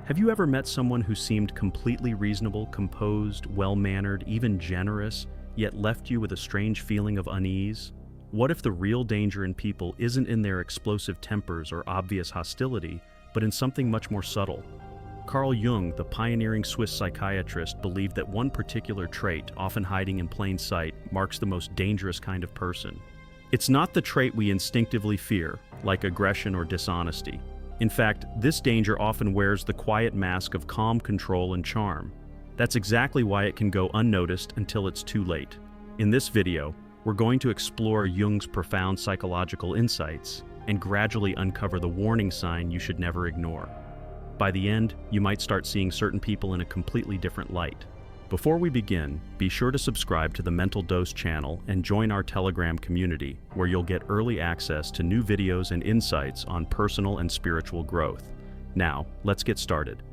Have you ever met someone who seemed completely reasonable, composed, well-mannered, even generous, yet left you with a strange feeling of unease? What if the real danger in people isn't in their explosive tempers or obvious hostility, but in something much more subtle? Carl Jung, the pioneering Swiss psychiatrist, believed that one particular trait, often hiding in plain sight, marks the most dangerous kind of person. It's not the trait we instinctively fear, like aggression or dishonesty. In fact, this danger often wears the quiet mask of calm control and charm. That's exactly why it can go unnoticed until it's too late. In this video, we're going to explore Jung's profound psychological insights and gradually uncover the warning sign you should never ignore. By the end, you might start seeing certain people in a completely different light. Before we begin, be sure to subscribe to the Mental Dose channel and join our Telegram community, where you'll get early access to new videos and insights on personal and spiritual growth. Now, let's get started.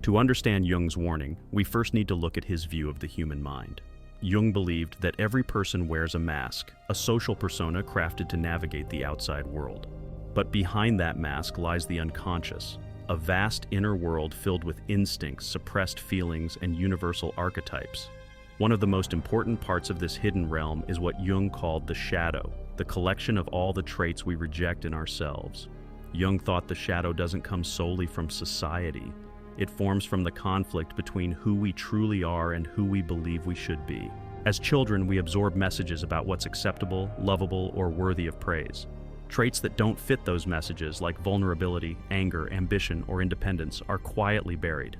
To understand Jung's warning, we first need to look at his view of the human mind. Jung believed that every person wears a mask, a social persona crafted to navigate the outside world. But behind that mask lies the unconscious, a vast inner world filled with instincts, suppressed feelings, and universal archetypes. One of the most important parts of this hidden realm is what Jung called the shadow, the collection of all the traits we reject in ourselves. Jung thought the shadow doesn't come solely from society. It forms from the conflict between who we truly are and who we believe we should be. As children, we absorb messages about what's acceptable, lovable, or worthy of praise. Traits that don't fit those messages, like vulnerability, anger, ambition, or independence, are quietly buried.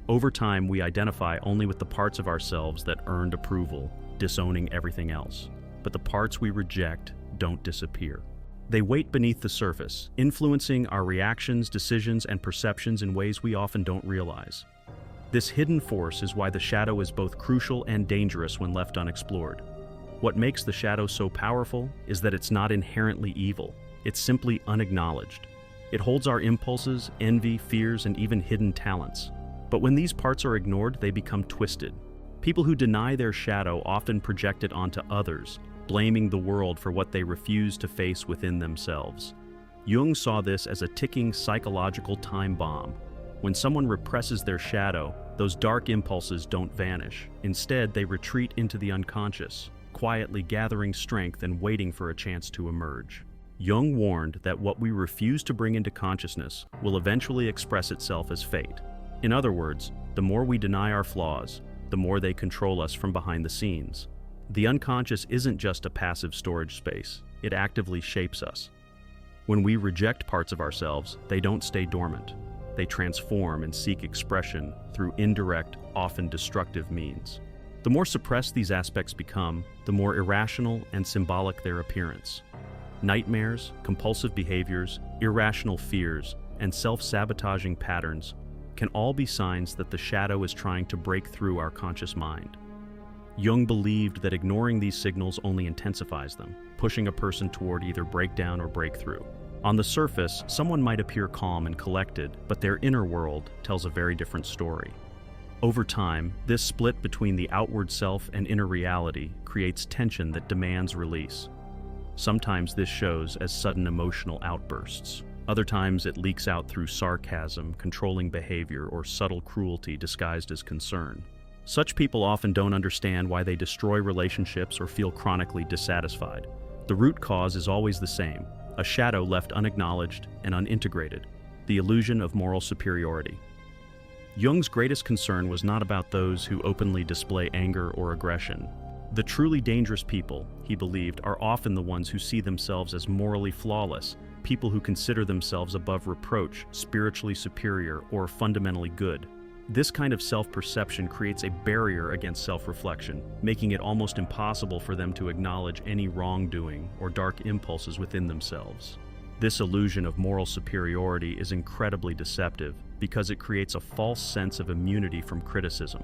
Over time, we identify only with the parts of ourselves that earned approval, disowning everything else. But the parts we reject don't disappear. They wait beneath the surface, influencing our reactions, decisions, and perceptions in ways we often don't realize. This hidden force is why the shadow is both crucial and dangerous when left unexplored. What makes the shadow so powerful is that it's not inherently evil. It's simply unacknowledged. It holds our impulses, envy, fears, and even hidden talents. But when these parts are ignored, they become twisted. People who deny their shadow often project it onto others, blaming the world for what they refuse to face within themselves. Jung saw this as a ticking psychological time bomb. When someone represses their shadow, those dark impulses don't vanish. Instead, they retreat into the unconscious, quietly gathering strength and waiting for a chance to emerge. Jung warned that what we refuse to bring into consciousness will eventually express itself as fate. In other words, the more we deny our flaws, the more they control us from behind the scenes. The unconscious isn't just a passive storage space, it actively shapes us. When we reject parts of ourselves, they don't stay dormant. They transform and seek expression through indirect, often destructive means. The more suppressed these aspects become, the more irrational and symbolic their appearance. Nightmares, compulsive behaviors, irrational fears, and self-sabotaging patterns can all be signs that the shadow is trying to break through our conscious mind. Jung believed that ignoring these signals only intensifies them, pushing a person toward either breakdown or breakthrough. On the surface, someone might appear calm and collected, but their inner world tells a very different story. Over time, this split between the outward self and inner reality creates tension that demands release. Sometimes this shows as sudden emotional outbursts. Other times it leaks out through sarcasm, controlling behavior, or subtle cruelty disguised as concern. Such people often don't understand why they destroy relationships or feel chronically dissatisfied. The root cause is always the same: a shadow left unacknowledged and unintegrated, the illusion of moral superiority. Jung's greatest concern was not about those who openly display anger or aggression. The truly dangerous people, he believed, are often the ones who see themselves as morally flawless, people who consider themselves above reproach, spiritually superior, or fundamentally good. This kind of self-perception creates a barrier against self-reflection, making it almost impossible for them to acknowledge any wrongdoing or dark impulses within themselves. This illusion of moral superiority is incredibly deceptive because it creates a false sense of immunity from criticism.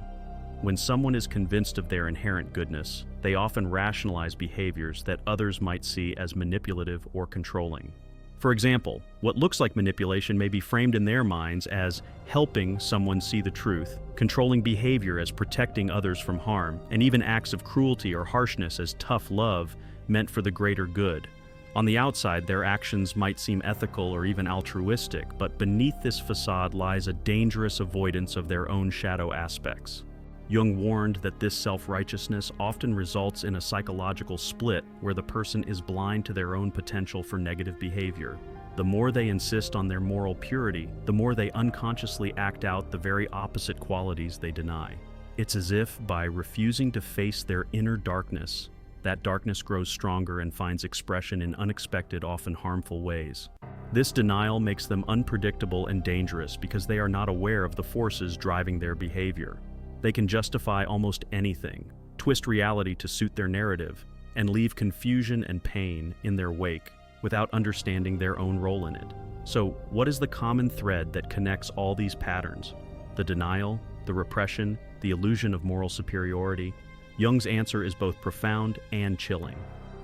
When someone is convinced of their inherent goodness, they often rationalize behaviors that others might see as manipulative or controlling. For example, what looks like manipulation may be framed in their minds as helping someone see the truth, controlling behavior as protecting others from harm, and even acts of cruelty or harshness as tough love meant for the greater good. On the outside, their actions might seem ethical or even altruistic, but beneath this facade lies a dangerous avoidance of their own shadow aspects. Jung warned that this self-righteousness often results in a psychological split where the person is blind to their own potential for negative behavior. The more they insist on their moral purity, the more they unconsciously act out the very opposite qualities they deny. It's as if, by refusing to face their inner darkness, that darkness grows stronger and finds expression in unexpected, often harmful ways. This denial makes them unpredictable and dangerous because they are not aware of the forces driving their behavior. They can justify almost anything, twist reality to suit their narrative, and leave confusion and pain in their wake without understanding their own role in it. So, what is the common thread that connects all these patterns? The denial, the repression, the illusion of moral superiority? Jung's answer is both profound and chilling.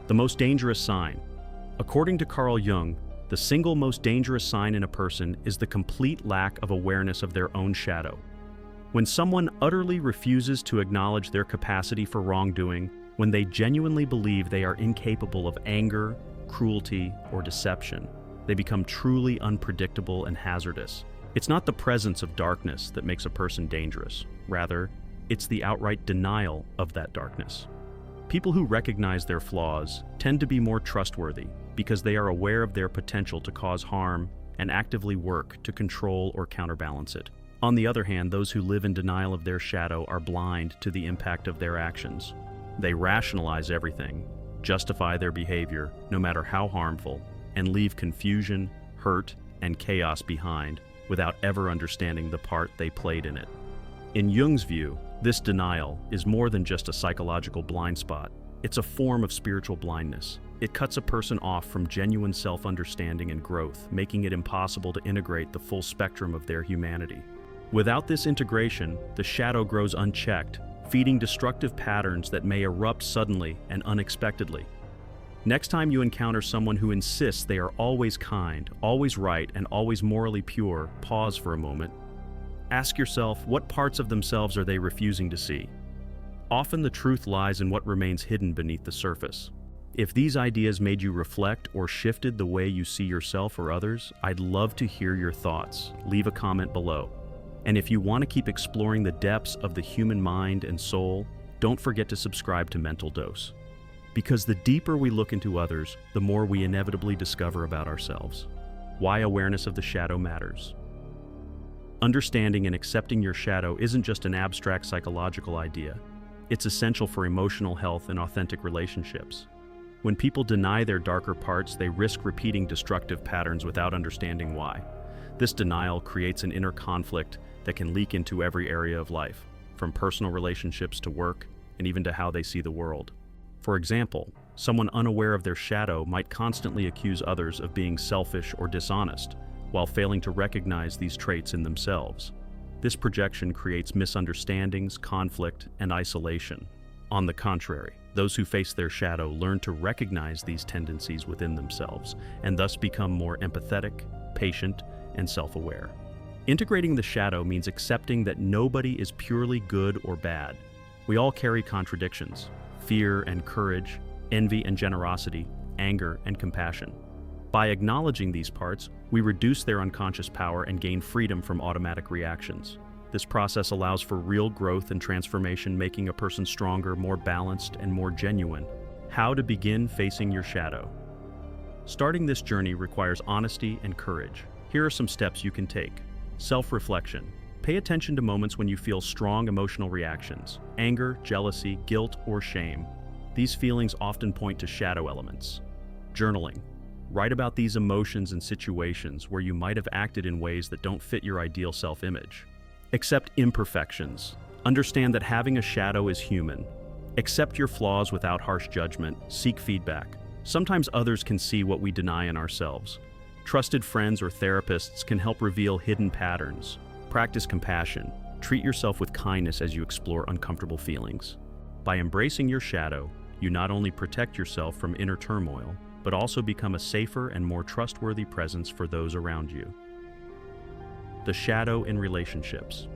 The most dangerous sign. According to Carl Jung, the single most dangerous sign in a person is the complete lack of awareness of their own shadow. When someone utterly refuses to acknowledge their capacity for wrongdoing, when they genuinely believe they are incapable of anger, cruelty, or deception, they become truly unpredictable and hazardous. It's not the presence of darkness that makes a person dangerous. Rather, it's the outright denial of that darkness. People who recognize their flaws tend to be more trustworthy because they are aware of their potential to cause harm and actively work to control or counterbalance it. On the other hand, those who live in denial of their shadow are blind to the impact of their actions. They rationalize everything, justify their behavior, no matter how harmful, and leave confusion, hurt, and chaos behind without ever understanding the part they played in it. In Jung's view, this denial is more than just a psychological blind spot. It's a form of spiritual blindness. It cuts a person off from genuine self-understanding and growth, making it impossible to integrate the full spectrum of their humanity. Without this integration, the shadow grows unchecked, feeding destructive patterns that may erupt suddenly and unexpectedly. Next time you encounter someone who insists they are always kind, always right, and always morally pure, pause for a moment. Ask yourself, what parts of themselves are they refusing to see? Often the truth lies in what remains hidden beneath the surface. If these ideas made you reflect or shifted the way you see yourself or others, I'd love to hear your thoughts. Leave a comment below. And if you want to keep exploring the depths of the human mind and soul, don't forget to subscribe to Mental Dose. Because the deeper we look into others, the more we inevitably discover about ourselves. Why awareness of the shadow matters. Understanding and accepting your shadow isn't just an abstract psychological idea. It's essential for emotional health and authentic relationships. When people deny their darker parts, they risk repeating destructive patterns without understanding why. This denial creates an inner conflict that can leak into every area of life, from personal relationships to work, and even to how they see the world. For example, someone unaware of their shadow might constantly accuse others of being selfish or dishonest, while failing to recognize these traits in themselves. This projection creates misunderstandings, conflict, and isolation. On the contrary, those who face their shadow learn to recognize these tendencies within themselves, and thus become more empathetic, patient, and self-aware. Integrating the shadow means accepting that nobody is purely good or bad. We all carry contradictions: fear and courage, envy and generosity, anger and compassion. By acknowledging these parts, we reduce their unconscious power and gain freedom from automatic reactions. This process allows for real growth and transformation, making a person stronger, more balanced, and more genuine. How to begin facing your shadow. Starting this journey requires honesty and courage. Here are some steps you can take. Self-reflection. Pay attention to moments when you feel strong emotional reactions: anger, jealousy, guilt, or shame. These feelings often point to shadow elements. Journaling. Write about these emotions and situations where you might have acted in ways that don't fit your ideal self-image. Accept imperfections. Understand that having a shadow is human. Accept your flaws without harsh judgment. Seek feedback. Sometimes others can see what we deny in ourselves. Trusted friends or therapists can help reveal hidden patterns. Practice compassion. Treat yourself with kindness as you explore uncomfortable feelings. By embracing your shadow, you not only protect yourself from inner turmoil, but also become a safer and more trustworthy presence for those around you. The shadow in relationships.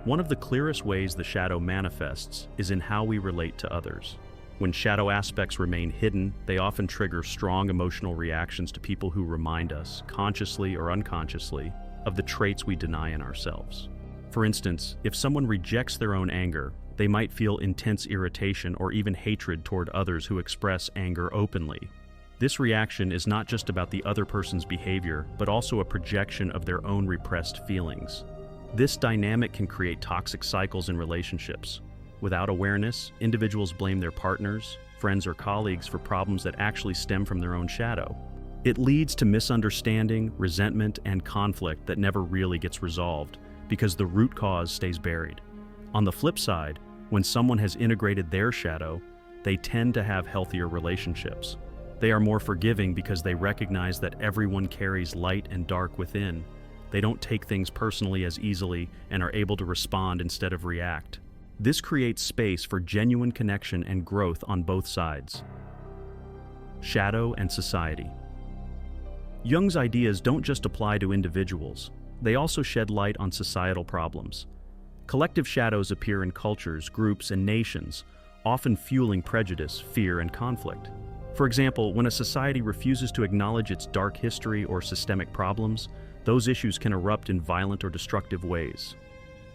One of the clearest ways the shadow manifests is in how we relate to others. When shadow aspects remain hidden, they often trigger strong emotional reactions to people who remind us, consciously or unconsciously, of the traits we deny in ourselves. For instance, if someone rejects their own anger, they might feel intense irritation or even hatred toward others who express anger openly. This reaction is not just about the other person's behavior, but also a projection of their own repressed feelings. This dynamic can create toxic cycles in relationships. Without awareness, individuals blame their partners, friends, or colleagues for problems that actually stem from their own shadow. It leads to misunderstanding, resentment, and conflict that never really gets resolved because the root cause stays buried. On the flip side, when someone has integrated their shadow, they tend to have healthier relationships. They are more forgiving because they recognize that everyone carries light and dark within. They don't take things personally as easily and are able to respond instead of react. This creates space for genuine connection and growth on both sides. Shadow and society. Jung's ideas don't just apply to individuals. They also shed light on societal problems. Collective shadows appear in cultures, groups, and nations, often fueling prejudice, fear, and conflict. For example, when a society refuses to acknowledge its dark history or systemic problems, those issues can erupt in violent or destructive ways.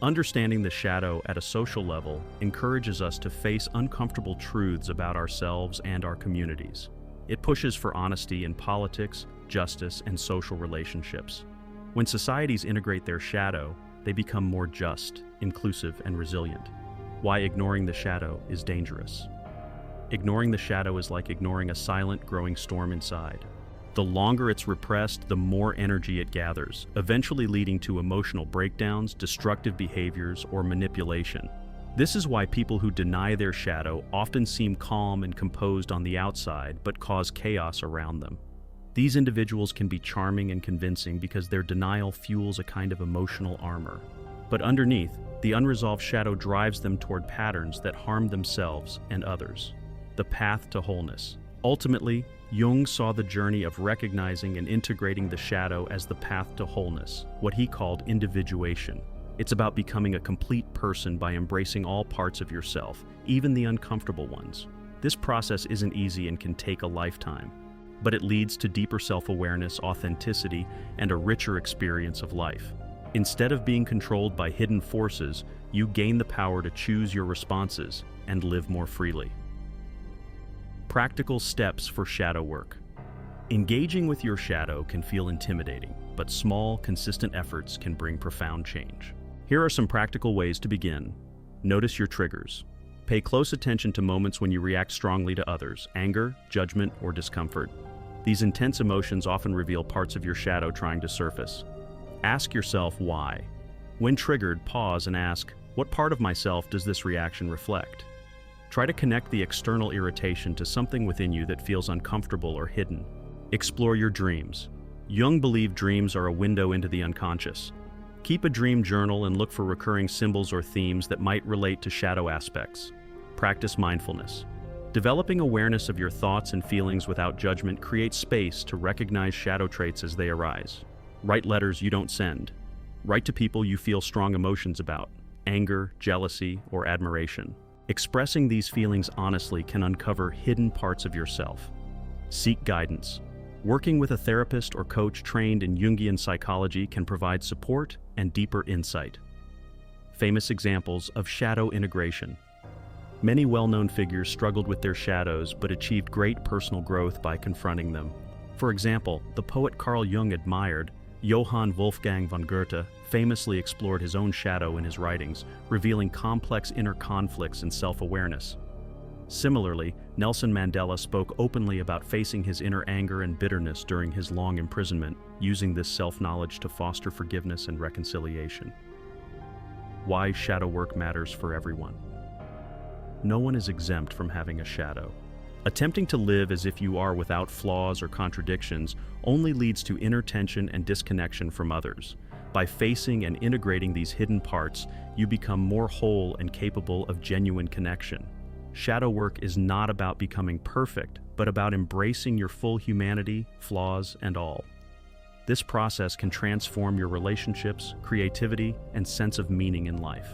Understanding the shadow at a social level encourages us to face uncomfortable truths about ourselves and our communities. It pushes for honesty in politics, justice, and social relationships. When societies integrate their shadow, they become more just, inclusive, and resilient. Why ignoring the shadow is dangerous. Ignoring the shadow is like ignoring a silent, growing storm inside. The longer it's repressed, the more energy it gathers, eventually leading to emotional breakdowns, destructive behaviors, or manipulation. This is why people who deny their shadow often seem calm and composed on the outside, but cause chaos around them. These individuals can be charming and convincing because their denial fuels a kind of emotional armor. But underneath, the unresolved shadow drives them toward patterns that harm themselves and others. The path to wholeness. Ultimately, Jung saw the journey of recognizing and integrating the shadow as the path to wholeness, what he called individuation. It's about becoming a complete person by embracing all parts of yourself, even the uncomfortable ones. This process isn't easy and can take a lifetime, but it leads to deeper self-awareness, authenticity, and a richer experience of life. Instead of being controlled by hidden forces, you gain the power to choose your responses and live more freely. Practical steps for shadow work. Engaging with your shadow can feel intimidating, but small, consistent efforts can bring profound change. Here are some practical ways to begin. Notice your triggers. Pay close attention to moments when you react strongly to others, anger, judgment, or discomfort. These intense emotions often reveal parts of your shadow trying to surface. Ask yourself why. When triggered, pause and ask, what part of myself does this reaction reflect? Try to connect the external irritation to something within you that feels uncomfortable or hidden. Explore your dreams. Jung believed dreams are a window into the unconscious. Keep a dream journal and look for recurring symbols or themes that might relate to shadow aspects. Practice mindfulness. Developing awareness of your thoughts and feelings without judgment creates space to recognize shadow traits as they arise. Write letters you don't send. Write to people you feel strong emotions about, anger, jealousy, or admiration. Expressing these feelings honestly can uncover hidden parts of yourself. Seek guidance. Working with a therapist or coach trained in Jungian psychology can provide support and deeper insight. Famous examples of shadow integration. Many well-known figures struggled with their shadows but achieved great personal growth by confronting them. For example, the poet Carl Jung admired, Johann Wolfgang von Goethe, famously explored his own shadow in his writings, revealing complex inner conflicts and self-awareness. Similarly, Nelson Mandela spoke openly about facing his inner anger and bitterness during his long imprisonment, using this self-knowledge to foster forgiveness and reconciliation. Why shadow work matters for everyone. No one is exempt from having a shadow. Attempting to live as if you are without flaws or contradictions only leads to inner tension and disconnection from others. By facing and integrating these hidden parts, you become more whole and capable of genuine connection. Shadow work is not about becoming perfect, but about embracing your full humanity, flaws, and all. This process can transform your relationships, creativity, and sense of meaning in life.